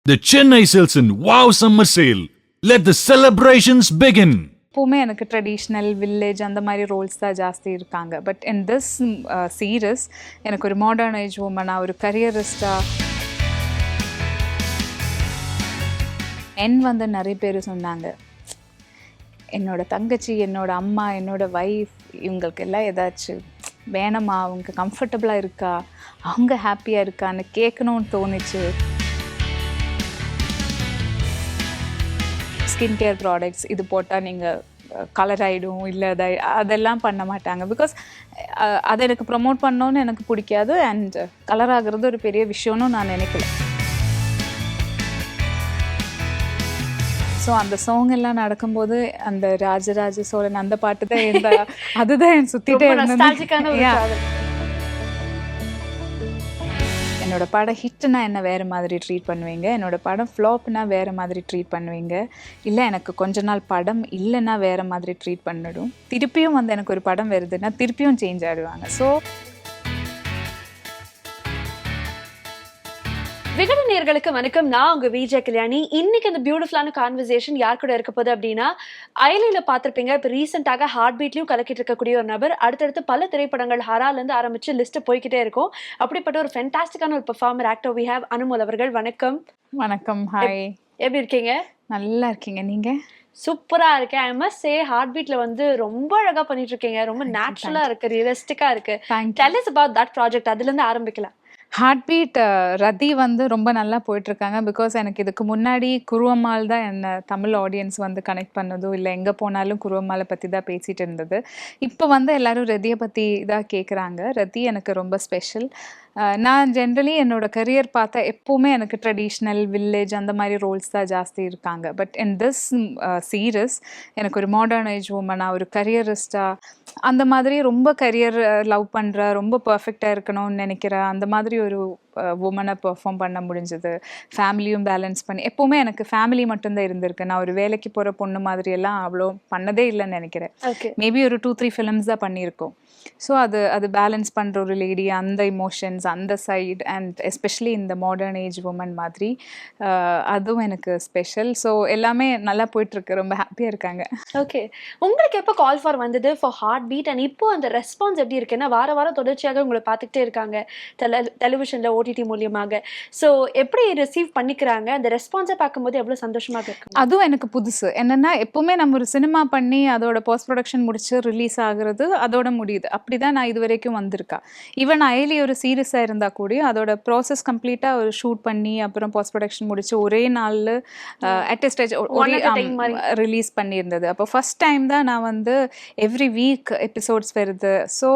The Chennai Silson Wow Summer Sale. Let the celebrations begin. எப்போவுமே எனக்கு traditional village அந்த மாதிரி ரோல்ஸ் தான் ஜாஸ்தி இருக்காங்க. பட் இன் திஸ் சீரீஸ் எனக்கு ஒரு மாடர்ன் ஏஜ் உமனாக, ஒரு கரியரிஸ்டாக வந்து நிறைய பேர் சொன்னாங்க, என்னோட தங்கச்சி, என்னோட அம்மா, என்னோட ஒய்ஃப், இவங்களுக்கு எல்லாம் ஏதாச்சும் வேணுமா, அவங்க கம்ஃபர்டபுளாக இருக்கா, அவங்க ஹாப்பியாக இருக்கான்னு கேட்கணும்னு தோணுச்சு. ஸ்கின் கேர் ப்ராடக்ட்ஸ் இது போட்டால் நீங்கள் கலர் ஆகிடும், இல்லை அதெல்லாம் பண்ண மாட்டாங்க. பிகாஸ் அதை எனக்கு ப்ரமோட் பண்ணோன்னு எனக்கு பிடிக்காது. அண்ட் கலர் ஆகிறது ஒரு பெரிய விஷயம்னு நான் நினைக்கல. ஸோ அந்த சாங் எல்லாம் நடக்கும்போது அந்த ராஜராஜ சோழன் அந்த பாட்டு தான் அதுதான் என் சுற்றிட்டே இருந்தது. என்னோட படம் ஹிட்னா என்ன வேறு மாதிரி ட்ரீட் பண்ணுவீங்க, என்னோட படம் ஃப்ளாப்னா வேறு மாதிரி ட்ரீட் பண்ணுவீங்க, இல்லை எனக்கு கொஞ்ச நாள் படம் இல்லைன்னா வேறு மாதிரி ட்ரீட் பண்ணிடும். திருப்பியும் வந்து எனக்கு ஒரு படம் வருதுன்னா திருப்பியும் சேஞ்ச் ஆகிடுவாங்க. ஸோ விகடன் நேயர்களுக்கு வணக்கம். நான் உங்க விஜய் கல்யாணி. இன்னைக்கு அந்த பியூட்டிஃபுல்லான கான்வர்சேஷன் யார் கூட இருக்க போகுது அப்படின்னா, அயலியில பார்த்துருப்பீங்க, இப்போ ரீசெண்டாக ஹார்ட் பீட்லையும் கலக்கிட்டு இருக்கக்கூடிய ஒரு நபர். அடுத்தடுத்து பல திரைப்படங்கள் ஹராலேருந்து ஆரம்பிச்சு லிஸ்ட் போய்கிட்டே இருக்கும். அப்படிப்பட்ட ஒரு ஃபென்டாஸ்டிக்கான ஒரு performer actor we have Anumol அவர்கள். வணக்கம். வணக்கம். ஹாய், எப்படி இருக்கீங்க? நல்லா இருக்கீங்க. நீங்க? சூப்பரா இருக்கேன். ஐ மஸ்ட் சே ஹார்ட் பீட்ல வந்து ரொம்ப அழகா பண்ணிட்டு இருக்கீங்க. ரொம்ப நேச்சுரலா இருக்கு, ரியலிஸ்டிக்கா இருக்கு. Tell us about that project. அதுல இருந்து ஆரம்பிக்கலாம். ஹார்ட் பீட் ரதி வந்து ரொம்ப நல்லா போயிட்டுருக்காங்க. பிகாஸ் எனக்கு இதுக்கு முன்னாடி குருவம்மாள் தான் என்னை தமிழ் ஆடியன்ஸ் வந்து கனெக்ட் பண்ணதும், இல்லை எங்கே போனாலும் குருவம்மாளை பற்றி தான் பேசிகிட்டு இருந்தது. இப்போ வந்து எல்லோரும் ரதியை பற்றி தான் கேட்குறாங்க. ரதி எனக்கு ரொம்ப ஸ்பெஷல். நான் ஜென்ரலி என்னோடய கரியர் பார்த்தா எப்போவுமே எனக்கு ட்ரெடிஷ்னல் வில்லேஜ் அந்த மாதிரி ரோல்ஸ் தான் ஜாஸ்தி இருக்காங்க. பட் இன் திஸ் சீரீஸ் எனக்கு ஒரு மாடர்ன் ஏஜ் உமனாக, ஒரு கரியரிஸ்டாக, அந்த மாதிரி ரொம்ப கரியர் லவ் பண்ணுற, ரொம்ப பர்ஃபெக்டாக இருக்கணும்னு நினைக்கிற அந்த மாதிரி ஒரு உமனை பெர்ஃபார்ம் பண்ண முடிஞ்சது. ஃபேமிலியும் பேலன்ஸ் பண்ணி, எப்போவுமே எனக்கு ஃபேமிலி மட்டும்தான் இருந்திருக்கு. நான் ஒரு வேலைக்கு போகிற பொண்ணு மாதிரியெல்லாம் அவ்வளோ பண்ணதே இல்லைன்னு நினைக்கிறேன். மேபி ஒரு 2-3 ஃபிலிம்ஸ் தான் பண்ணியிருக்கோம். ஸோ அது பேலன்ஸ் பண்ணுற ஒரு லேடி, அந்த இமோஷன்ஸ், அந்த சைடு, அண்ட் எஸ்பெஷலி இந்த மாடர்ன் ஏஜ் உமன் மாதிரி அதுவும் எனக்கு ஸ்பெஷல். ஸோ எல்லாமே நல்லா போயிட்டுருக்கு, ரொம்ப ஹாப்பியாக இருக்காங்க. ஓகே, உங்களுக்கு எப்போ கால் ஃபார் வந்தது ஃபார் ஹார்ட் பீட், அண்ட் இப்போ அந்த ரெஸ்பான்ஸ் எப்படி இருக்குன்னா, வாரம் தொடர்ச்சியாக உங்களை பார்த்துக்கிட்டே இருக்காங்க டெலிவிஷனில், ஓடிடி மூலியமாக. ஸோ எப்படி ரிசீவ் பண்ணிக்கிறாங்க, அந்த ரெஸ்பான்ஸை பார்க்கும்போது எவ்வளோ சந்தோஷமாக இருக்கு? அதுவும் எனக்கு புதுசு. என்னென்னா, எப்போவுமே நம்ம ஒரு சினிமா பண்ணி அதோட போஸ்ட் ப்ரொடக்ஷன் முடிச்சு ரிலீஸ் ஆகுறது, அதோட முடியுது. அப்படி தான் நான் இது வரைக்கும் வந்திருக்கா. ஈவன் அயலி ஒரு சீரியஸாக இருந்தால் கூட அதோட ப்ராசஸ் கம்ப்ளீட்டாக ஒரு ஷூட் பண்ணி அப்புறம் போஸ்ட் ப்ரொடக்ஷன் முடிச்சு ஒரே நாளில் அட் எ ஸ்டேஜ் ஒரே ரிலீஸ் பண்ணியிருந்தது. அப்போ ஃபஸ்ட் டைம் தான் நான் வந்து எவ்ரி வீக் எபிசோட்ஸ் வருது. ஸோ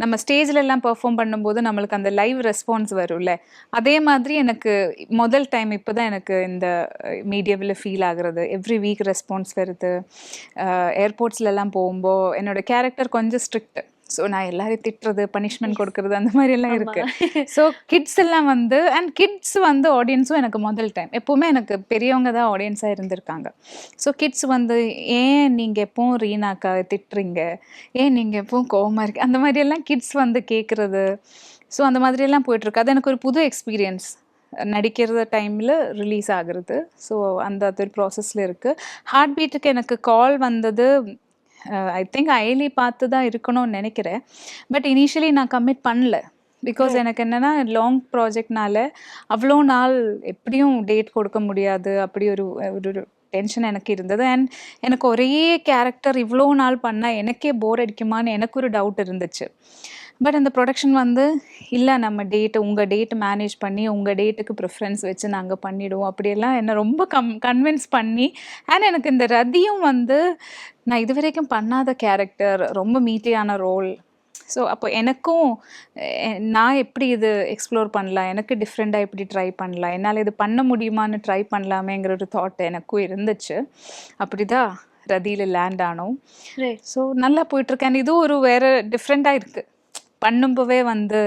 நம்ம ஸ்டேஜில் எல்லாம் பெர்ஃபார்ம் பண்ணும்போது நம்மளுக்கு அந்த லைவ் ரெஸ்பான்ஸ் வரும்ல, அதே மாதிரி எனக்கு முதல் டைம் இப்போ தான் எனக்கு இந்த மீடியாவில் ஃபீல் ஆகுறது. எவ்ரி வீக் ரெஸ்பான்ஸ் வருது. ஏர்போர்ட்ஸ்லலாம் போகும்போது என்னோடய கேரக்டர் கொஞ்சம் ஸ்ட்ரிக்ட். ஸோ நான் எல்லாரையும் திட்டுறது, பனிஷ்மெண்ட் கொடுக்கறது, அந்த மாதிரி எல்லாம் இருக்குது. ஸோ கிட்ஸ் எல்லாம் வந்து, அண்ட் கிட்ஸ் வந்து ஆடியன்ஸும் எனக்கு முதல் டைம். எப்போவுமே எனக்கு பெரியவங்க தான் ஆடியன்ஸாக இருந்திருக்காங்க. ஸோ கிட்ஸ் வந்து, ஏன் நீங்கள் எப்போவும் ரீனாக்கா திட்டுறீங்க, ஏன் நீங்கள் எப்போவும் கோவமாக இருக்கு, அந்த மாதிரியெல்லாம் கிட்ஸ் வந்து கேட்குறது. ஸோ அந்த மாதிரியெல்லாம் போயிட்டுருக்கு. அது எனக்கு ஒரு புது எக்ஸ்பீரியன்ஸ். நடிக்கிற டைமில் ரிலீஸ் ஆகுறது. ஸோ அந்த ஒரு ப்ராசஸில் இருக்குது. ஹார்ட் பீட்டுக்கு எனக்கு கால் வந்தது ஐ திங்க் அயலி பார்த்து தான் இருக்கணும்னு நினைக்கிறேன். பட் இனிஷியலி நான் கமிட் பண்ணல. பிகாஸ் எனக்கு என்னென்னா, லாங் ப்ராஜெக்ட்னால அவ்வளோ நாள் எப்படியும் டேட் கொடுக்க முடியாது, அப்படி ஒரு ஒரு டென்ஷன் எனக்கு இருந்தது. அண்ட் எனக்கு ஒரே கேரக்டர் இவ்வளோ நாள் பண்ணால் எனக்கே போர் அடிக்குமான்னு எனக்கு ஒரு டவுட் இருந்துச்சு. பட் அந்த ப்ரொடக்ஷன் வந்து, இல்லை நம்ம உங்கள் டேட்டு மேனேஜ் பண்ணி உங்கள் டேட்டுக்கு ப்ரிஃபரன்ஸ் வச்சு நாங்கள் பண்ணிவிடுவோம், அப்படியெல்லாம் என்னை ரொம்ப கன்வின்ஸ் பண்ணி. அண்ட் எனக்கு இந்த ரதியும் வந்து நான் இது வரைக்கும் பண்ணாத கேரக்டர், ரொம்ப மீட்டியான ரோல். ஸோ அப்போ எனக்கும் நான் எப்படி இது எக்ஸ்ப்ளோர் பண்ணலாம், எனக்கு டிஃப்ரெண்ட்டாக எப்படி ட்ரை பண்ணலாம், என்னால் இது பண்ண முடியுமான்னு ட்ரை பண்ணலாமேங்கிற ஒரு தாட் எனக்கும் இருந்துச்சு. அப்படி தான் ரதியில் லேண்ட் ஆனோம். ஸோ நல்லா போயிட்டுருக்கேன். இதுவும் ஒரு வேறு டிஃப்ரெண்ட்டாக இருக்குது. பண்ணும்போவே வந்து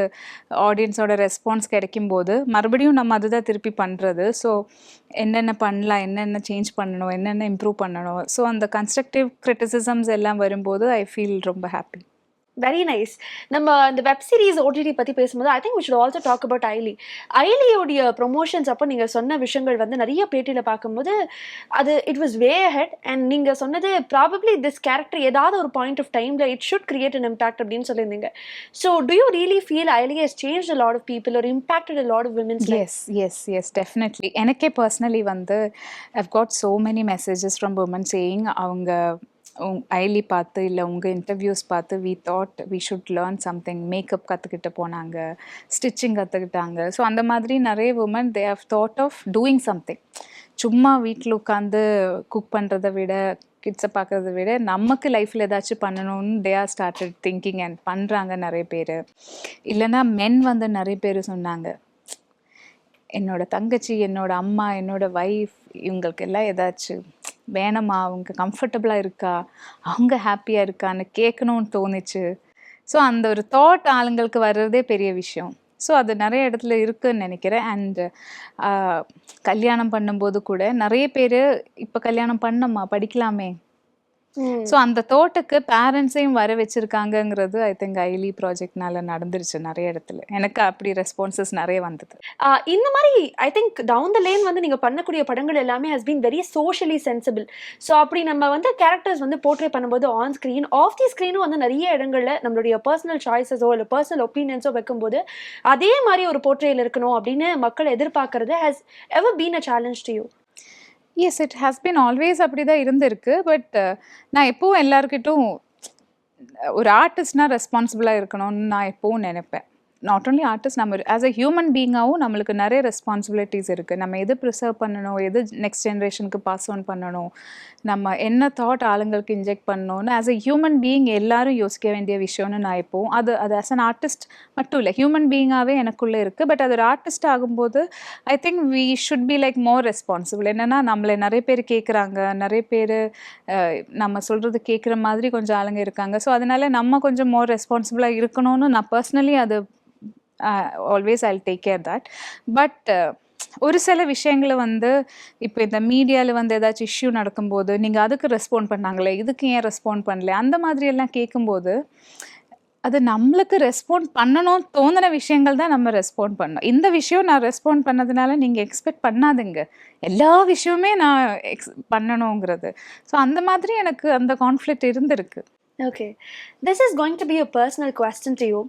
ஆடியன்ஸோட ரெஸ்பான்ஸ் கிடைக்கும்போது மறுபடியும் நம்ம அதுதான் திருப்பி பண்ணுறது. ஸோ என்னென்ன பண்ணலாம், என்னென்ன சேஞ்ச் பண்ணணும், என்னென்ன இம்ப்ரூவ் பண்ணணும். ஸோ அந்த கன்ஸ்ட்ரக்டிவ் கிரிட்டிசிசம்ஸ் எல்லாம் வரும்போது ஐ ஃபீல் ரொம்ப ஹாப்பி. Very nice. நம்ம இந்த வெப் சீரிஸ் ஓடிடி பத்தி பேசும்போது I think we should also talk about Ayali. ஐலியோடைய ப்ரொமோஷன்ஸ் அப்போ நீங்க சொன்ன விஷயங்கள் வந்து நிறைய பேட்டியில பார்க்கும்போது அது it was way ahead. And நீங்க சொன்னது ப்ராபப்ளி திஸ் கேரக்டர் ஏதாவது ஒரு பாயிண்ட் ஆஃப் டைம்ல it should create an impact அப்படின்னு சொல்லியிருந்தீங்க. So do you really feel Ayali has change a lot of people ஒரு impacted a lot of women's life? Yes definitely. எனக்கே personally வந்து I've got so many messages from woman saying அவங்க ஐலி பார்த்து இல்லை உங்கள் இன்டர்வியூஸ் பார்த்து we thought we should learn something. Makeup கற்றுக்கிட்டு போனாங்க, ஸ்டிச்சிங் கற்றுக்கிட்டாங்க. ஸோ அந்த மாதிரி நிறைய woman they have thought of doing something. சும்மா வீட்டில் உட்காந்து குக் பண்ணுறதை விட, கிட்ஸை பார்க்குறத விட நமக்கு லைஃப்பில் ஏதாச்சும் பண்ணணும்னு they are started thinking and பண்ணுறாங்க நிறைய பேர். இல்லைனா மென் வந்து நிறைய பேர் சொன்னாங்க, என்னோட தங்கச்சி, என்னோட அம்மா, என்னோட ஒய்ஃப் இவங்களுக்கு எல்லாம் ஏதாச்சும் வேணாமா, அவங்க கம்ஃபர்டபுளாக இருக்கா, அவங்க ஹாப்பியாக இருக்கான்னு கேட்கணும்னு தோணுச்சு. ஸோ அந்த ஒரு தாட் ஆளுங்களுக்கு வர்றதே பெரிய விஷயம். ஸோ அது நிறைய இடத்துல இருக்குன்னு நினைக்கிறேன். அண்டு கல்யாணம் பண்ணும்போது கூட நிறைய பேர் இப்போ கல்யாணம் பண்ணம்மா படிக்கலாமே. ஸோ அந்த தோட்டக்கு பேரண்ட்ஸையும் வர வச்சிருக்காங்கங்கிறது ஐ திங்க் ஐலி ப்ராஜெக்ட்னால நடந்துருச்சு நிறைய இடத்துல. எனக்கு அப்படி ரெஸ்பான்சஸ் நிறைய வந்தது. இந்த மாதிரி I think down the lane வந்து நீங்க பண்ணக்கூடிய படங்கள் எல்லாமே has been very socially sensible. So அப்படி நம்ம வந்து கேரக்டர்ஸ் வந்து போர்ட்ரே பண்ணும்போது ஆன் ஸ்க்ரீன் ஆஃப் தி ஸ்க்ரீனும் வந்து நிறைய இடங்கள்ல நம்மளுடைய பர்சனல் சாய்ஸஸோ இல்லை பர்சனல் ஒப்பீனியன்ஸோ வைக்கும்போது அதே மாதிரி ஒரு போர்ட்ரேயில் இருக்கணும் அப்படின்னு மக்கள் எதிர்பார்க்கறது has ever been a challenge to you? Yes, it has been always அப்படி தான் இருந்திருக்கு. பட் நான் எப்போவும் எல்லாருக்கிட்டும் ஒரு ஆர்டிஸ்ட்னா ரெஸ்பான்சிபிளாக இருக்கணும்னு நான் எப்போவும் நினைப்பேன். நாட் ஓன்லி ஆர்டிஸ்ட், நம்ம ஆஸ் அ ஹியூமன் பீயிங்காகவும் நம்மளுக்கு நிறைய ரெஸ்பான்சிபிலிட்டிஸ் இருக்குது. நம்ம எது ப்ரிசர்வ் பண்ணணும், எது நெக்ஸ்ட் ஜென்ரேஷனுக்கு பாஸ் ஆன் பண்ணணும், நம்ம என்ன தாட் ஆளுங்களுக்கு இன்ஜெக்ட் பண்ணணும்னு ஆஸ் அ ஹியூமன் பீயிங் எல்லாரும் யோசிக்க வேண்டிய விஷயம்னு நான் எப்போவும் அது ஆஸ் அன் ஆர்டிஸ்ட் மட்டும் இல்லை, ஹியூமன் பீயிங்காகவே எனக்குள்ளே இருக்குது. பட் அது ஒரு ஆர்டிஸ்ட் ஆகும்போது I think we should be like more responsible. என்னென்னா நம்மளை நிறைய பேர் கேட்குறாங்க, நிறைய பேர் நம்ம சொல்கிறது கேட்குற மாதிரி கொஞ்சம் ஆளுங்க இருக்காங்க. ஸோ அதனால நம்ம கொஞ்சம் மோர் ரெஸ்பான்சிபிளாக இருக்கணும்னு நான் பர்சனலி அது always I take care that. But ஒரு சில விஷயங்களை வந்து இப்போ இந்த மீடியாவில் வந்து ஏதாச்சும் இஷ்யூ நடக்கும்போது நீங்கள் அதுக்கு ரெஸ்பாண்ட் பண்ணாங்களே, இதுக்கு ஏன் ரெஸ்பாண்ட் பண்ணல, அந்த மாதிரி எல்லாம் கேட்கும்போது அது நம்மளுக்கு ரெஸ்பாண்ட் பண்ணணும்னு தோணுன விஷயங்கள் தான் நம்ம ரெஸ்பாண்ட் பண்ணணும். இந்த விஷயம் நான் ரெஸ்பாண்ட் பண்ணதுனால நீங்கள் எக்ஸ்பெக்ட் பண்ணாதுங்க எல்லா விஷயமே நான் பண்ணணுங்கிறது. ஸோ அந்த மாதிரி எனக்கு அந்த கான்ஃப்ளிக்ட் இருந்திருக்கு. Okay, this is going to be a personal question to you.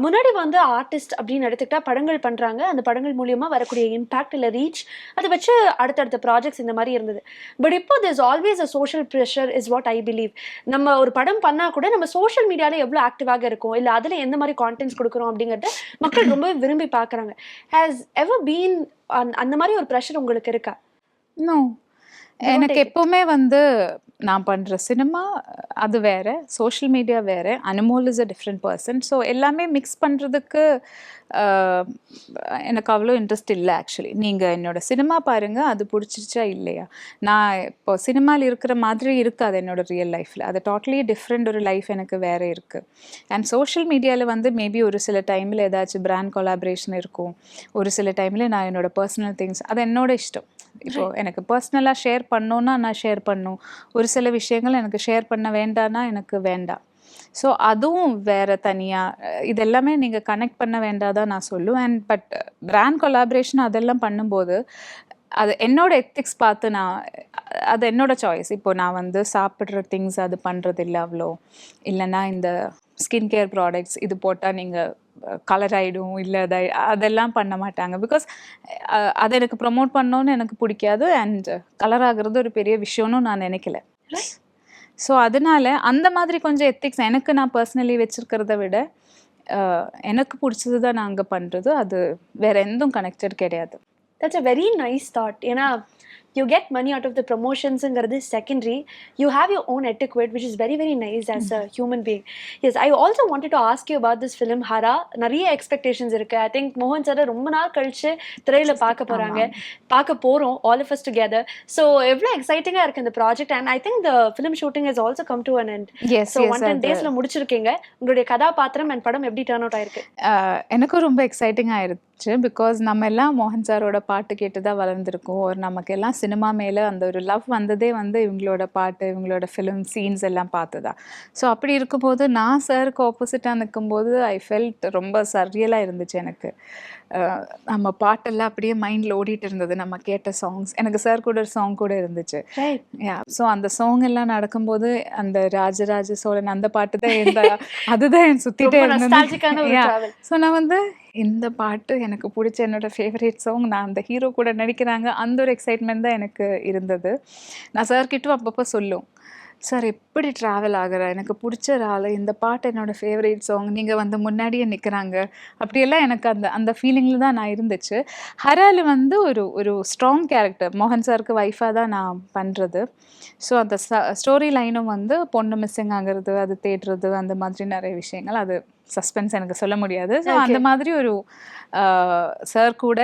முன்னாடி வந்து ஆர்டிஸ்ட் அப்படின்னு எடுத்துக்கிட்டா படங்கள் பண்ணுறாங்க, அந்த படங்கள் மூலியமாக வரக்கூடிய இம்பாக்ட் இல்லை ரீச் அதை வச்சு அடுத்தடுத்த ப்ராஜெக்ட்ஸ் இந்த மாதிரி இருந்தது. பட் இப்போ this always a social pressure is what I believe. நம்ம ஒரு படம் பண்ணால் கூட நம்ம சோஷியல் மீடியாவில் எவ்வளோ ஆக்டிவாக இருக்கும், இல்லை அதில் எந்த மாதிரி கான்டென்ட்ஸ் கொடுக்குறோம் அப்படிங்கிறத மக்கள் ரொம்ப விரும்பி பார்க்குறாங்க. ஹேஸ் எவர் பீன் அந்த மாதிரி ஒரு ப்ரெஷர் உங்களுக்கு இருக்கா? நோ, எனக்கு எப்போவுமே வந்து நான் பண்ணுற சினிமா அது வேறு, சோஷியல் மீடியா வேறு, animal is a different person. So எல்லாமே மிக்ஸ் பண்ணுறதுக்கு எனக்கு அவ்வளோ இன்ட்ரெஸ்ட் இல்லை ஆக்சுவலி. நீங்கள் என்னோடய சினிமா பாருங்கள், அது பிடிச்சிச்சா இல்லையா. நான் இப்போ சினிமாவில் இருக்கிற மாதிரி இருக்காது என்னோடய ரியல் லைஃப்பில். அது டோட்டலி டிஃப்ரெண்ட் ஒரு லைஃப் எனக்கு வேறு இருக்குது. அண்ட் சோஷியல் மீடியாவில் வந்து மேபி ஒரு சில டைமில் ஏதாச்சும் பிராண்ட் கொலாபரேஷன் இருக்கும், ஒரு சில டைமில் நான் என்னோடய பர்சனல் திங்ஸ், அது என்னோட இஷ்டம். இப்போது எனக்கு பர்சனலாக ஷேர் பண்ணோன்னா நான் ஷேர் பண்ணும், ஒரு சில விஷயங்கள் எனக்கு ஷேர் பண்ண வேண்டான்னா எனக்கு வேண்டாம். ஸோ அதுவும் வேறு தனியாக, இதெல்லாமே நீங்கள் கனெக்ட் பண்ண வேண்டாதான் நான் சொல்லுவேன். அண்ட் பட் பிராண்ட் கொலாபரேஷன் அதெல்லாம் பண்ணும்போது அது என்னோட எத்திக்ஸ் பார்த்து நான், அது என்னோட சாய்ஸ். இப்போ நான் வந்து சாப்பிட்ற திங்ஸ் அது பண்ணுறது இல்லை அவ்வளோ, இல்லைன்னா இந்த ஸ்கின் கேர் ப்ராடக்ட்ஸ் இது போட்டால் நீங்கள் கலர் ஆகிடும், இல்லை அதெல்லாம் பண்ண மாட்டாங்க. பிகாஸ் அதை எனக்கு ப்ரொமோட் பண்ணோன்னு எனக்கு பிடிக்காது. அண்ட் கலர் ஆகிறது ஒரு பெரிய விஷயம்னு நான் நினைக்கல. ஸோ அதனால அந்த மாதிரி கொஞ்சம் எத்திக்ஸ் எனக்கு நான் பர்சனலி வச்சுருக்கிறத விட எனக்கு பிடிச்சது தான் நான் அங்கே பண்ணுறது, அது வேறு எதுவும் கனெக்டட் கிடையாது. That's a very nice thought. ஏன்னா you get money out of the promotionsங்கிறது secondary, you have your own etiquette which is very very nice as a human being. Yes, I also wanted to ask you about this film Hara. நிறைய expectations இருக்கு. I think மோகன் sir ரொம்ப நாள் கழிச்சு திரையில பார்க்க போறோம் all of us together. So எவ்வளவு எக்ஸைட்டிங்கா இருக்கு இந்த project. And I think the film shooting has also come to an end. So 110 daysல முடிச்சிருக்கீங்க. உங்களுடைய கதாபாத்திரம் அண்ட் படம் எப்படி டர்ன் அவுட் ஆயிருக்கு? எனக்கும் ரொம்ப எக்ஸைட்டிங் ஆயிருச்சு. பிகாஸ் நம்ம எல்லாம் மோகன் சாரோட பாட்டு கேட்டு தான் வளர்ந்துருக்கோம். நமக்கு எல்லாம் சினிமா மேலே அந்த ஒரு லவ் வந்ததே வந்து இவங்களோட பாட்டு, இவங்களோட ஃபிலிம் சீன்ஸ் எல்லாம் பார்த்துதான். ஸோ அப்படி இருக்கும்போது நான் சாருக்கு ஆப்போசிட்டாக நிற்கும்போது ஐ ஃபெல்ட் ரொம்ப சரியலாக இருந்துச்சு எனக்கு. நம்ம பாட்டெல்லாம் அப்படியே மைண்டில் ஓடிட்டு இருந்தது, நம்ம கேட்ட சாங்ஸ். எனக்கு சார் கூட ஒரு சாங் கூட இருந்துச்சு. ஸோ அந்த சாங் எல்லாம் நடக்கும்போது அந்த ராஜராஜ சோழன் அந்த பாட்டு தான் அதுதான் என் சுற்றிட்டே இருந்தது. ஸோ நான் வந்து இந்த பாட்டு எனக்கு பிடிச்ச என்னோட ஃபேவரேட் சாங், நான் அந்த ஹீரோ கூட நடிக்கிறாங்க, அந்த ஒரு எக்ஸைட்மெண்ட் தான் எனக்கு இருந்தது. நான் சார்கிட்டும் அப்பப்போ சொல்லும், சார் எப்படி ட்ராவல் ஆகுற, எனக்கு பிடிச்ச ஆள், இந்த பாட்டு என்னோடய ஃபேவரேட் சாங், நீங்கள் வந்து முன்னாடியே நிற்கிறாங்க, அப்படியெல்லாம் எனக்கு அந்த ஃபீலிங்கில் தான் நான் இருந்துச்சு. ஹராலு வந்து ஒரு ஸ்ட்ராங் கேரக்டர், மோகன் சாருக்கு ஒய்ஃபாக தான் நான் பண்ணுறது. ஸோ அந்த ஸ்டோரி லைனும் வந்து பொண்ணு மிஸ்ஸிங் ஆகிறது, அது தேடுறது, அந்த மாதிரி நிறைய விஷயங்கள், அது சஸ்பென்ஸ் எனக்கு சொல்ல முடியாது. ஸோ அந்த மாதிரி ஒரு சார் கூட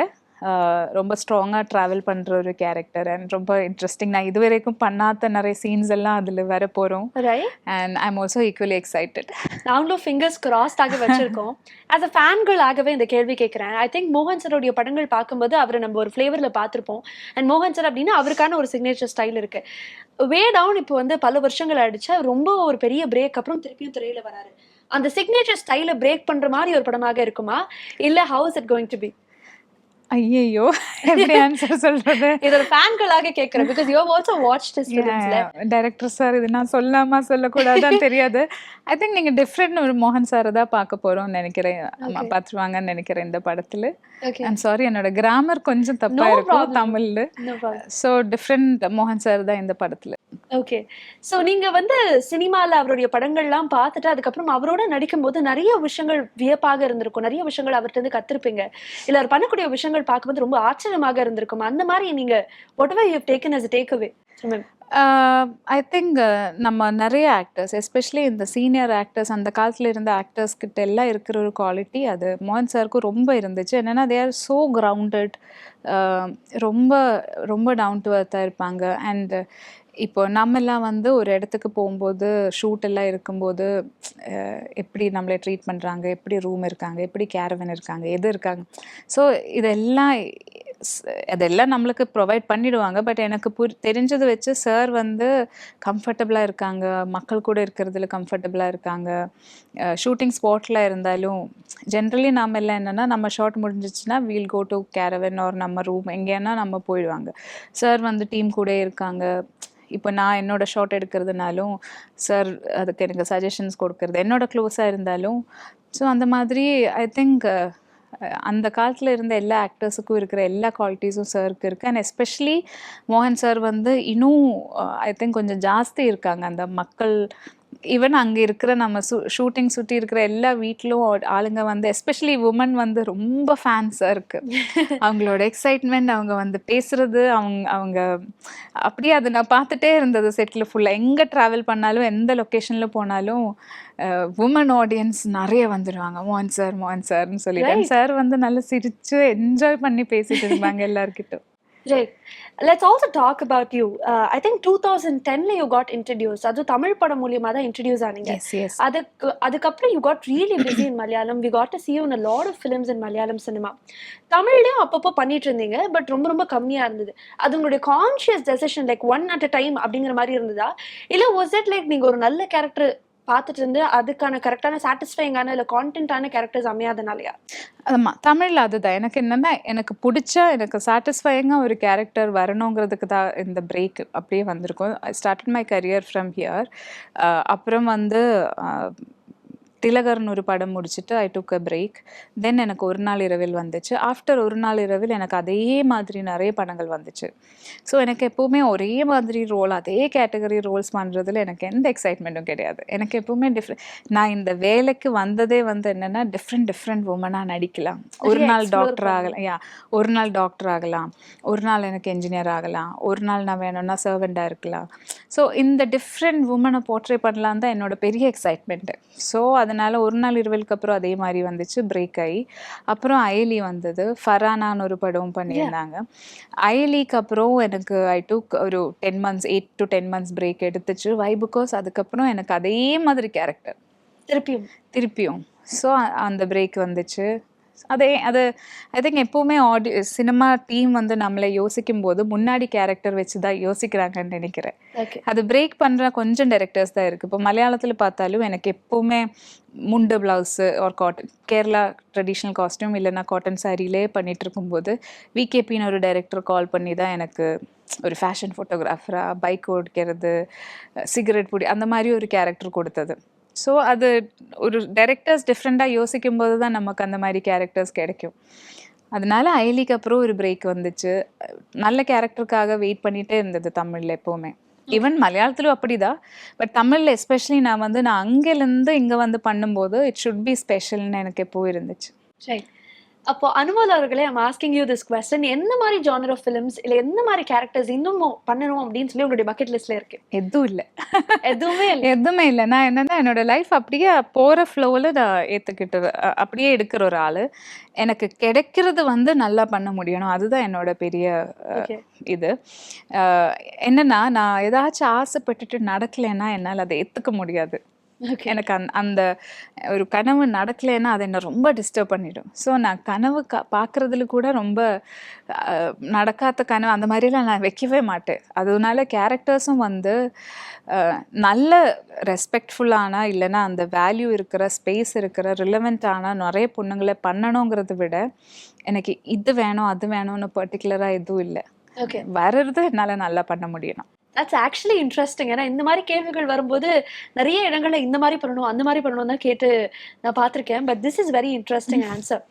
ரொம்ப ஸ்ட்ராங்காக ட்ராவல் பண்ணுற ஒரு கேரக்டர் அண்ட் ரொம்ப இன்ட்ரெஸ்டிங். நான் இது வரைக்கும் பண்ணாத நிறைய சீன்ஸ் எல்லாம் அதில் வர போகிறோம். And I am also equally excited. நாங்களும் ஃபிங்கர்ஸ் கிராஸ்ட் ஆக வச்சிருக்கோம். ஆஸ் அ ஃபேன்கள் ஆகவே இந்த கேள்வி கேட்குறேன். ஐ திங்க் மோகன் சரோடைய படங்கள் பார்க்கும்போது அவரை நம்ம ஒரு ஃப்ளேவரில் பார்த்துருப்போம். அண்ட் மோகன் சார் அப்படின்னா அவருக்கான ஒரு சிக்னேச்சர் ஸ்டைல் இருக்கு. வே டவுன் இப்போ வந்து பல வருஷங்கள் ஆயிடுச்சு, ரொம்ப ஒரு பெரிய பிரேக் அப்புறம் திருப்பியும் திரையில வராரு. அந்த சிக்னேச்சர் ஸ்டைலை பிரேக் பண்ற மாதிரி ஒரு படமாக இருக்குமா, இல்ல how is it going to be? ஐயோ, எப்படி ஆன்சர் சொல்றது? இது ஒரு ஃபேன்களாக கேட்கிறேன், because you have also watched his filmsல. டைரக்டர் சார் இது நான் சொல்லாமா சொல்லக்கூடாதான்னு தெரியாது. ஐ திங்க் நீங்க டிஃப்ரெண்ட் ஒரு மோகன் சாரை தான் பார்க்க போறோம்னு நினைக்கிறேன். பார்த்துருவாங்கன்னு நினைக்கிறேன் இந்த படத்துல. ஐம் சாரி, என்னோட கிராமர் கொஞ்சம் தப்பா இருக்கும் தமிழ்ல. ஸோ டிஃப்ரெண்ட் மோகன் சார் தான் இந்த படத்துல. ஓகே. ஸோ நீங்க வந்து சினிமாவில் அவருடைய படங்கள்லாம் பார்த்துட்டு அதுக்கப்புறம் அவரோட நடிக்கும்போது நிறைய விஷயங்கள் வியப்பாக இருந்திருக்கும், நிறைய விஷயங்கள் அவர்கிட்ட இருந்து கத்திருப்பீங்க, இல்லை அவர் பண்ணக்கூடிய விஷயங்கள் பார்க்கும்போது ரொம்ப ஆச்சரியமாக இருந்திருக்கும். அந்த மாதிரி நீங்க whatever you have taken as a takeaway from him? I think நம்ம நிறைய ஆக்டர்ஸ், எஸ்பெஷலி இந்த சீனியர் ஆக்டர்ஸ், அந்த காலத்தில் இருந்த ஆக்டர்ஸ் கிட்ட எல்லாம் இருக்கிற ஒரு குவாலிட்டி அது மோகன் சாருக்கும் ரொம்ப இருந்துச்சு. என்னென்னா தே ஆர் ஸோ கிரவுண்டட், ரொம்ப ரொம்ப டவுன் டு அர்த்தாக இருப்பாங்க. அண்ட் இப்போ நம்மெல்லாம் வந்து ஒரு இடத்துக்கு போகும்போது, ஷூட் எல்லாம் இருக்கும்போது எப்படி நம்மளை ட்ரீட் பண்ணுறாங்க, எப்படி ரூம் இருக்காங்க, எப்படி கேரவன் இருக்காங்க, எது இருக்காங்க, ஸோ அதெல்லாம் நம்மளுக்கு ப்ரொவைட் பண்ணிடுவாங்க. பட் எனக்கு தெரிஞ்சதை வச்சு சார் வந்து கம்ஃபர்டபுளாக இருக்காங்க, மக்கள் கூட இருக்கிறதுல கம்ஃபர்டபுளாக இருக்காங்க. ஷூட்டிங் ஸ்பாட்டில் இருந்தாலும் ஜென்ரலி நாம் எல்லாம் என்னென்னா, நம்ம ஷாட் முடிஞ்சிச்சுன்னா we'll go to caravan or நம்ம ரூம் எங்கேன்னா நம்ம போயிடுவாங்க. சார் வந்து டீம் கூட இருக்காங்க. இப்போ நான் என்னோடய ஷாட் எடுக்கிறதுனாலும் சார் அதுக்கு எனக்கு சஜஷன்ஸ் கொடுக்கறது, என்னோட க்ளோஸாக இருந்தாலும். ஸோ அந்த மாதிரி ஐ திங்க் அந்த காலத்தில் இருந்த எல்லா ஆக்டர்ஸுக்கும் இருக்கிற எல்லா குவாலிட்டிஸும் சாருக்கு இருக்குது. அண்ட் எஸ்பெஷலி மோகன் சார் வந்து இன்னும் ஐ திங்க் கொஞ்சம் ஜாஸ்தி இருக்காங்க. அந்த மக்கள் ஈவன் அங்கே இருக்கிற நம்ம ஷூட்டிங் சுற்றி இருக்கிற எல்லா வீட்டிலும் ஆளுங்க வந்து எஸ்பெஷலி உமன் வந்து ரொம்ப ஃபேன்ஸாக இருக்குது. அவங்களோட எக்ஸைட்மெண்ட், அவங்க வந்து பேசுகிறது, அவங்க அப்படியே அதை நான் பார்த்துட்டே இருந்தது செட்டில் ஃபுல்லாக. எங்கே ட்ராவல் பண்ணாலும் எந்த லொக்கேஷனில் போனாலும் உமன் ஆடியன்ஸ் நிறைய வந்துடுவாங்க, மோகன் சார்னு சொல்லிட்டு. சார் வந்து நல்லா சிரித்து என்ஜாய் பண்ணி பேசிட்டு இருப்பாங்க எல்லாருக்கிட்டும். Right. Let's also talk about you. I think 2010 you got introduced. அது தமிழ் படம் மூலமா தான் இன்ட்ரோடியூஸ் ஆனீங்க. அதுக்கப்புறம் you got really busy in Malayalam. We got to see you in a lot of films in Malayalam cinema. தமிழ்லயும் அப்பப்போ பண்ணிட்டு இருந்தீங்க, but ரொம்ப ரொம்ப கம்மியா இருந்தது. அது உங்களுடைய conscious decision, like one at a time அப்படிங்கிற மாதிரி இருந்ததா, இல்லை வாஸ் இட் லைக் நீங்க ஒரு நல்ல கேரக்டர் பார்த்துட்டு இருந்து அதுக்கான கரெக்டான சாட்டிஸ்ஃபைங்கான இல்லை கான்டென்ட்டான கேரக்டர்ஸ் அமையாதனாலயா? ஆமாம், தமிழில் அதுதான் எனக்கு என்னென்னா, எனக்கு பிடிச்ச எனக்கு சாட்டிஸ்ஃபைங்காக ஒரு கேரக்டர் வரணுங்கிறதுக்கு தான் இந்த பிரேக் அப்படியே வந்திருக்கும். I started my career from here. அப்புறம் வந்து திலகர்னு ஒரு படம் முடிச்சுட்டு ஐ டுக் அ பிரேக். தென் எனக்கு ஒரு நாள் இரவில் வந்துச்சு. ஆஃப்டர் ஒரு நாள் இரவில் எனக்கு அதே மாதிரி நிறைய படங்கள் வந்துச்சு. ஸோ எனக்கு எப்போவுமே ஒரே மாதிரி ரோல், அதே கேட்டகரி ரோல்ஸ் பண்ணுறதுல எனக்கு எந்த எக்ஸைட்மெண்ட்டும் கிடையாது. எனக்கு எப்போவுமே நான் இந்த வேலைக்கு வந்ததே வந்து என்னென்னா, டிஃப்ரெண்ட் உமனாக நடிக்கலாம். ஒரு நாள் டாக்டர் ஆகலாம், ஒரு நாள் டாக்டர் ஆகலாம், ஒரு நாள் எனக்கு என்ஜினியர் ஆகலாம், ஒரு நாள் நான் வேணும்னா சர்வெண்ட்டாக இருக்கலாம். ஸோ இந்த டிஃப்ரெண்ட் உமனை போர்ட்ரே பண்ணலாம் தான் என்னோட பெரிய எக்ஸைட்மெண்ட்டு. ஸோ அதனால் ஒரு நாள் இரவலுக்கு அப்புறம் அதே மாதிரி வந்துச்சு, பிரேக் ஆகி. அப்புறம் அயலி வந்தது, ஃபரானான்னு ஒரு படம் பண்ணியிருந்தாங்க. அயலிக்கு அப்புறம் எனக்கு ஐ டுக் ஒரு 10 months 8 to 10 months பிரேக் எடுத்துச்சு. வை? பிகாஸ் அதுக்கப்புறம் எனக்கு அதே மாதிரி கேரக்டர் திருப்பியும். ஸோ அந்த பிரேக் வந்துச்சு. அது ஐ திங்க் எப்போவுமே சினிமா டீம் வந்து நம்மளை யோசிக்கும் போது முன்னாடி கேரக்டர் வச்சு தான் யோசிக்கிறாங்கன்னு நினைக்கிறேன். ஓகே. அது பிரேக் பண்ணுற கொஞ்சம் டைரக்டர்ஸ் தான் இருக்குது. இப்போ மலையாளத்தில் பார்த்தாலும் எனக்கு எப்போவுமே முண்டு ப்ளவுஸு ஒரு காட்டன் கேரளா ட்ரெடிஷ்னல் காஸ்டியூம் இல்லைன்னா காட்டன் சாரிலே பண்ணிட்டு இருக்கும்போது விகேபின்னு ஒரு டைரக்டர் கால் பண்ணி தான் எனக்கு ஒரு ஃபேஷன் ஃபோட்டோகிராஃபராக பைக் ஓடிக்கிறது, சிகரெட் பிடி அந்த மாதிரி ஒரு கேரக்டர் கொடுத்தது. ஸோ அது ஒரு டைரக்டர்ஸ் டிஃப்ரெண்ட்டாக யோசிக்கும் போது தான் நமக்கு அந்த மாதிரி கேரக்டர்ஸ் கிடைக்கும். அதனால அயலிக்கு அப்புறம் ஒரு பிரேக் வந்துச்சு. நல்ல கேரக்டருக்காக வெயிட் பண்ணிகிட்டே இருந்தது தமிழில் எப்போவுமே. ஈவன் மலையாளத்திலும் அப்படிதான். பட் தமிழில் எஸ்பெஷலி நான் அங்கேருந்து இங்கே வந்து பண்ணும்போது இட் ஷுட் பி ஸ்பெஷல்னு எனக்கு எப்போவும் இருந்துச்சு. சரி. அப்போ அனுமோல் அவர்களே, I'm asking you this question. எந்த மாதிரி ஜானர் ஆஃப் ஃபிலிம்ஸ் இல்லை எந்த மாதிரி கேரக்டர்ஸ் இன்னும் பண்ணணும் அப்படின்னு சொல்லி உங்களுடைய பக்கெட் லிஸ்ட்ல இருக்கு? எதுவும் இல்லை. எதுவுமே இல்லை. எதுவுமே இல்லை. நான் என்னன்னா என்னோட லைஃப் அப்படியே போகிற ஃப்ளோவில் நான் ஏற்றுக்கிட்டு அப்படியே எடுக்கிற ஒரு ஆள். எனக்கு கிடைக்கிறது நல்லா பண்ண முடியணும், அதுதான் என்னோட பெரிய இது. என்னன்னா நான் ஏதாச்சும் ஆசைப்பட்டுட்டு நடக்கலைன்னா என்னால் அதை ஏற்றுக்க முடியாது. எனக்கு அந்த ஒரு கனவு நடக்கலைன்னா அது என்ன ரொம்ப டிஸ்டர்ப் பண்ணிடும். ஸோ நான் கனவு பார்க்குறதுல கூட ரொம்ப நடக்காத கனவு அந்த மாதிரிலாம் நான் வைக்கவே மாட்டேன். அதனால கேரக்டர்ஸும் நல்ல ரெஸ்பெக்ட்ஃபுல்லானா இல்லைன்னா அந்த வேல்யூ இருக்கிற ஸ்பேஸ் இருக்கிற ரிலவெண்ட்டான நிறைய பொண்ணுங்களை பண்ணணுங்கிறத விட எனக்கு இது வேணும் அது வேணும்னு பர்டிகுலராக எதுவும் இல்லை. ஓகே. வர்றது என்னால் நல்லா பண்ண முடியணும். That's actually interesting. ஏன்னா இந்த மாதிரி கேள்விகள் வரும்போது நிறைய இடங்கள்ல இந்த மாதிரி பண்ணணும் அந்த மாதிரி பண்ணணும் தான் கேட்டு நான் பார்த்துருக்கேன். But this is very interesting answer.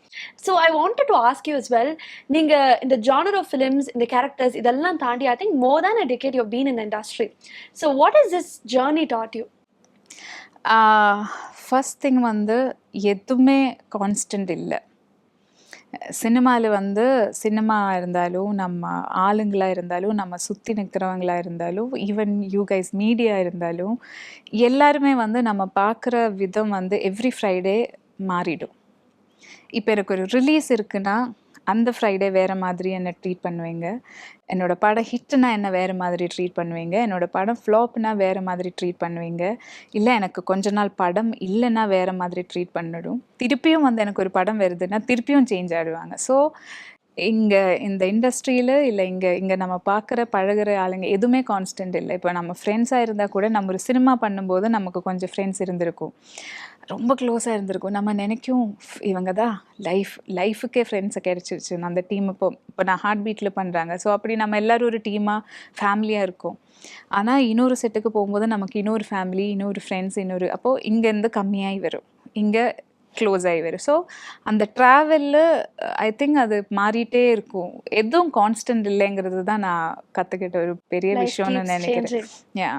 So I wanted to ask you as well, நீங்க இந்த ஜானர் ஆஃப் ஃபிலிம்ஸ், இந்த கேரக்டர்ஸ் இதெல்லாம் தாண்டி I think more than a decade you been in the industry. So what is this journey to you? First thing எதுவுமே constant இல்லை. சினிமாவில் cinema இருந்தாலும் நம்ம ஆளுங்களாக இருந்தாலும் நம்ம சுற்றி நிற்கிறவங்களா இருந்தாலும் ஈவன் யூ கைஸ் மீடியா இருந்தாலும் எல்லாருமே நம்ம பார்க்குற விதம் எவ்ரி ஃப்ரைடே மாறிடும். இப்போ எனக்கு ஒரு ரிலீஸ் இருக்குன்னா அந்த ஃப்ரைடே வேறு மாதிரி என்னை ட்ரீட் பண்ணுவீங்க. என்னோடய படம் ஹிட்னா என்ன வேறு மாதிரி ட்ரீட் பண்ணுவீங்க. என்னோடய படம் ஃப்ளாப்னா வேறு மாதிரி ட்ரீட் பண்ணுவீங்க. இல்லை எனக்கு கொஞ்ச நாள் படம் இல்லைன்னா வேறு மாதிரி ட்ரீட் பண்ணிடும். திருப்பியும் எனக்கு ஒரு படம் வருதுன்னா திருப்பியும் சேஞ்ச் ஆகிடுவாங்க. ஸோ இங்கே இந்த இண்டஸ்ட்ரியில் இல்லை இங்கே நம்ம பார்க்குற பழகிற ஆளுங்க எதுவுமே கான்ஸ்டன்ட் இல்லை. இப்போ நம்ம ஃப்ரெண்ட்ஸாக இருந்தால் கூட நம்ம ஒரு சினிமா பண்ணும்போது நமக்கு கொஞ்சம் ஃப்ரெண்ட்ஸ் இருந்திருக்கும், ரொம்ப க்ளோஸாக இருந்திருக்கும். நம்ம நினைக்கும் இவங்க தான் லைஃபுக்கே ஃப்ரெண்ட்ஸை கிடச்சிருச்சு அந்த டீம். இப்போ நான் ஹார்ட் பீட்டில் பண்ணுறாங்க. ஸோ அப்படி நம்ம எல்லோரும் ஒரு டீமாக ஃபேமிலியாக இருக்கோம். ஆனால் இன்னொரு செட்டுக்கு போகும்போது நமக்கு இன்னொரு ஃபேமிலி, இன்னொரு ஃப்ரெண்ட்ஸ், அப்போது இங்கேருந்து கம்மியாகி வரும், இங்கே க்ளோஸ் ஆகி வரும். ஸோ அந்த ட்ராவலில் ஐ திங்க் அது மாறிட்டே இருக்கும். எதுவும் கான்ஸ்டன்ட் இல்லைங்கிறது தான் நான் கற்றுக்கிட்ட ஒரு பெரிய விஷயம்னு நினைக்கிறேன். யா.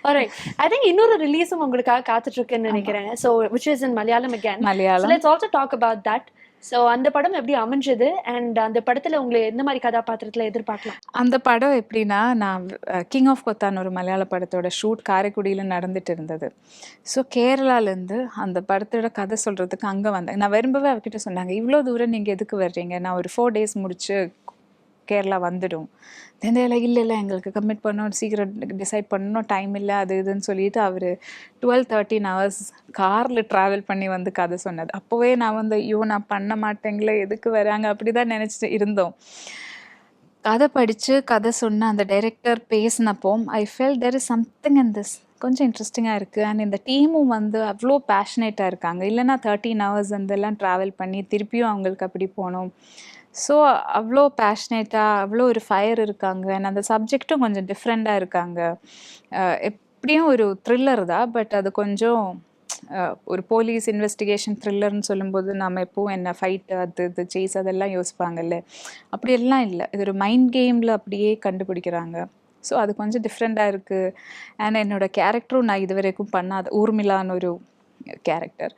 Alright. I think இன்னொரு ரிலீஸும் உங்களுக்காக காத்துட்டு இருக்குன்னு நினைக்கிறேன். So which is in Malayalam again. Malayalam. So let's also talk about that. So அந்த படம் எப்படி அமைஞ்சது அண்ட் அந்த படத்தில் உங்களை எந்த மாதிரி கதாபாத்திரத்தில் எதிர்பார்க்கலாம்? அந்த படம் எப்படின்னா, நான் கிங் ஆஃப் கொத்தான் ஒரு மலையாள படத்தோட ஷூட் காரைக்குடியில் நடந்துட்டு இருந்தது. ஸோ கேரளாலேருந்து அந்த படத்தோட கதை சொல்கிறதுக்கு அங்கே வந்தேன். நான் விரும்பவே அவர்கிட்ட சொன்னாங்க, இவ்வளோ தூரம் நீங்கள் எதுக்கு வர்றீங்க, நான் ஒரு 4 days முடிச்சு கேரளா வந்துடும். இல்லை இல்லை எங்களுக்கு கமிட் பண்ணணும், சீக்கிரம் டிசைட் பண்ணணும், டைம் இல்லை அது இதுன்னு சொல்லிட்டு அவர் 12-13 hours காரில் ட்ராவல் பண்ணி கதை சொன்னது. அப்போவே நான் ஐயோ நான் பண்ண மாட்டேங்களே, எதுக்கு வராங்க அப்படி தான் நினச்சிட்டு இருந்தோம். கதை படித்து கதை சொன்ன அந்த டைரக்டர் பேசினப்போ I felt there is something in this, கொஞ்சம் இன்ட்ரெஸ்டிங்காக இருக்குது. அண்ட் இந்த டீமும் அவ்வளோ பேஷனேட்டாக இருக்காங்க. இல்லைன்னா 13 hours எல்லாம் ட்ராவல் பண்ணி திருப்பியும் அவங்களுக்கு அப்படி போகணும். ஸோ அவ்வளோ பேஷனேட்டாக அவ்வளோ ஒரு ஃபயர் இருக்காங்க. அண்ட் அந்த சப்ஜெக்டும் கொஞ்சம் டிஃப்ரெண்ட்டாக இருக்காங்க. எப்படியும் ஒரு த்ரில்லர் தான், பட் அது கொஞ்சம் ஒரு போலீஸ் இன்வெஸ்டிகேஷன் த்ரில்லர்னு சொல்லும்போது நம்ம எப்போவும் என்ன ஃபைட்டு அது இது சேஸ் அதெல்லாம் யோசிப்பாங்கல்ல, அப்படியெல்லாம் இல்லை. இது ஒரு மைண்ட் கேமில் அப்படியே கண்டுபிடிக்கிறாங்க. ஸோ அது கொஞ்சம் டிஃப்ரெண்ட்டாக இருக்குது. அண்ட் என்னோடய கேரக்டரும் நான் இது வரைக்கும் பண்ணாத ஊர்மிளான்னு ஒரு கேரக்டர்.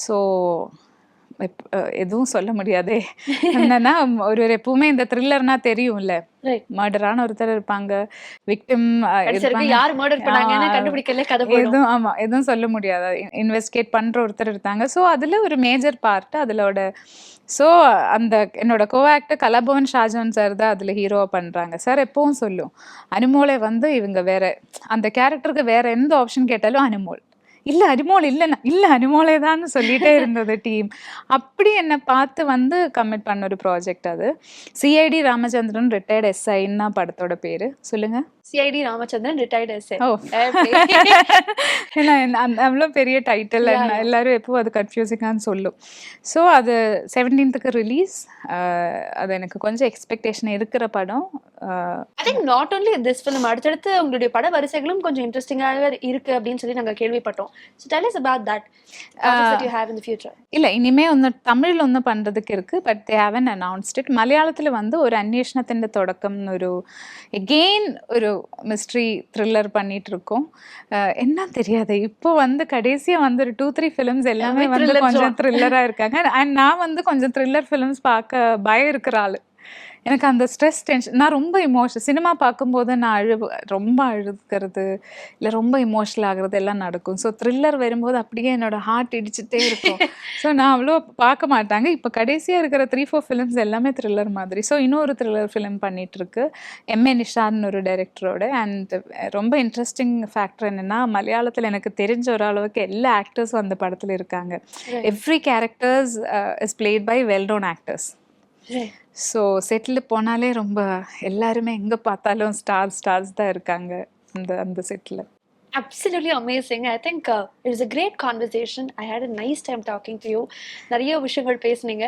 ஸோ எதுவும் சொல்ல முடியாதே. என்னன்னா ஒரு எப்பவுமே இந்த த்ரில்லர்னா தெரியும்ல, மர்டரான ஒருத்தர் இருப்பாங்க, விக்டிம் எதுவும் ஆமா எதுவும் சொல்ல முடியாது, இன்வெஸ்டிகேட் பண்ற ஒருத்தர் இருக்காங்க. ஸோ அதுல ஒரு மேஜர் பார்ட் அதிலோட. ஸோ அந்த என்னோட கோஆக்டர் கலாபவன் ஷாஜான் சார் தான் அதில் ஹீரோவாக பண்ணுறாங்க. சார் எப்பவும் சொல்லும், அனுமோலை இவங்க வேற அந்த கேரக்டருக்கு வேற எந்த ஆப்ஷன் கேட்டாலும் அனுமோல், இல்ல அனிமோல் இல்லைன்னா இல்ல அனிமோலே தான் சொல்லிட்டே இருந்தது டீம். அப்படி என்னை பார்த்து வந்து கமிட் பண்ண ஒரு ப்ராஜெக்ட் அது. சிஐடி ராமச்சந்திரன் ரிட்டையர்ட் எஸ்ஐன்னா படத்தோட பேரு. சொல்லுங்க. CID Ramachandran retired SA. ஓ ஏன்னா அவ்வளோ பெரிய டைட்டில் எல்லாரும் எப்போ அது கன்ஃபியூசிங்கான்னு சொல்லும். ஸோ அது 17th ரிலீஸ். அது எனக்கு கொஞ்சம் எக்ஸ்பெக்டேஷன் இருக்கிற படம். I think not only this film, அடுத்தடுத்து உங்களுடைய பட வரிசைகளும் கொஞ்சம் இன்ட்ரெஸ்டிங்காக இருக்கு அப்படின்னு சொல்லி நாங்கள் கேள்விப்பட்டோம். So tell us about that that you have in the future. இல்லை இனிமே ஒன்று தமிழில் ஒன்று பண்ணுறதுக்கு இருக்குது. But they haven't announced it. மலையாளத்தில் வந்து ஒரு அந்வேஷணத்தின் தொடக்கம்னு ஒரு எகெயின் ஒரு மிஸ்ட்ரி த்ரில்லர் பண்ணிட்டு இருக்கோம். என்ன தெரியாது, இப்போ வந்து கடைசியாக வந்து ஒரு 2-3 ஃபிலிம்ஸ் எல்லாமே வந்து கொஞ்சம் த்ரில்லராக இருக்காங்க. அண்ட் நான் வந்து கொஞ்சம் த்ரில்லர் ஃபிலிம்ஸ் பார்க்க பயம் இருக்கிற ஆள். எனக்கு அந்த ஸ்ட்ரெஸ் டென்ஷன், நான் ரொம்ப சினிமா பார்க்கும்போது நான் ரொம்ப அழுகிறது இல்லை ரொம்ப இமோஷனல் ஆகுறது எல்லாம் நடக்கும். ஸோ த்ரில்லர் வரும்போது அப்படியே என்னோட ஹார்ட் இடிச்சுட்டே இருக்கும். ஸோ நான் அவ்வளோ பார்க்க மாட்டாங்க. இப்போ கடைசியாக இருக்கிற 3-4 ஃபிலிம்ஸ் எல்லாமே த்ரில்லர் மாதிரி. ஸோ இன்னொரு த்ரில்லர் ஃபிலிம் பண்ணிகிட்ருக்கு எம்ஏ நிஷான்னு ஒரு டைரக்டரோட. அண்ட் ரொம்ப இன்ட்ரெஸ்டிங் ஃபேக்டர் என்னென்னா, மலையாளத்தில் எனக்கு தெரிஞ்ச ஓரளவுக்கு எல்லா ஆக்டர்ஸும் அந்த படத்தில் இருக்காங்க. Every characters is played by well known actors. So செட்டில் போனாலே ரொம்ப எல்லாருமே எங்கே பார்த்தாலும் ஸ்டார்ஸ் தான் இருக்காங்க அந்த செட்டில். Absolutely amazing. I think it was a great conversation. I had a nice time talking to you. நிறைய விஷயங்கள் பேசுனீங்க.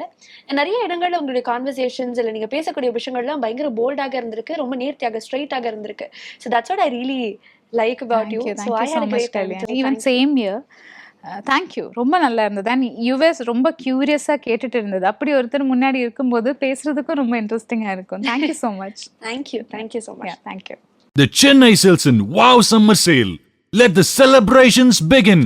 நிறைய இடங்கள்ல உங்களுடைய கான்வர்சேஷன்ஸ் இல்லை நீங்கள் பேசக்கூடிய விஷயங்கள்லாம் பயங்கர போல்டாக இருந்திருக்கு, ரொம்ப நேர்த்தியாக ஸ்ட்ரைட்டாக இருந்திருக்கு. So that's what I really like about you. So I had a great time. Even same year. Thank you. ரொம்ப நல்லா இருந்தது. அண்ட் யூஎஸ் ரொம்ப க்யூரியஸாக கேட்டுட்டு இருந்தது. அப்படி ஒருத்தர் முன்னாடி இருக்கும்போது பேசுறதுக்கும் ரொம்ப இன்ட்ரெஸ்டிங்காக இருக்கும். Thank you so much. Thank you so much. Thank you. The Chennai Silks in Wow Summer Sale. Let the celebrations begin.